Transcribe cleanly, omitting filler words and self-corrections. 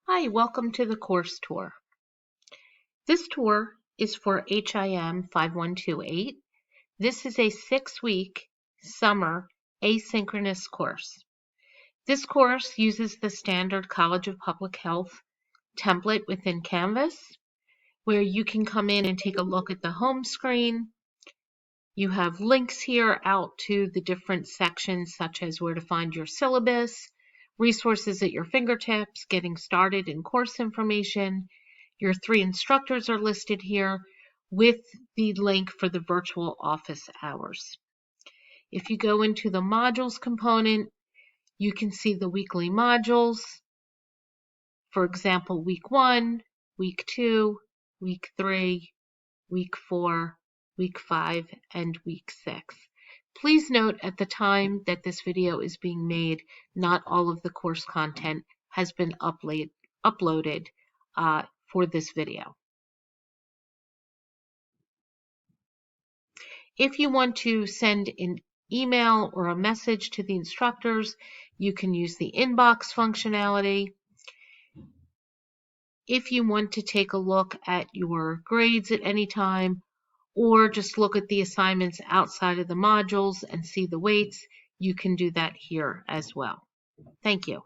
Hi, welcome to the course tour. This tour is for HIM5128. This is a 6-week summer asynchronous course. This course uses the standard College of Public Health template within Canvas, where you can come in and take a look at the home screen. You have links here out to the different sections, such as where to find your syllabus, resources at your fingertips, getting started in course information. Your 3 instructors are listed here with the link for the virtual office hours. If you go into the modules component, you can see the weekly modules. For example, week 1, week 2, week 3, week 4, week 5, and week 6. Please note at the time that this video is being made, not all of the course content has been uploaded for this video. If you want to send an email or a message to the instructors, you can use the inbox functionality. If you want to take a look at your grades at any time, or just look at the assignments outside of the modules and see the weights, you can do that here as well. Thank you.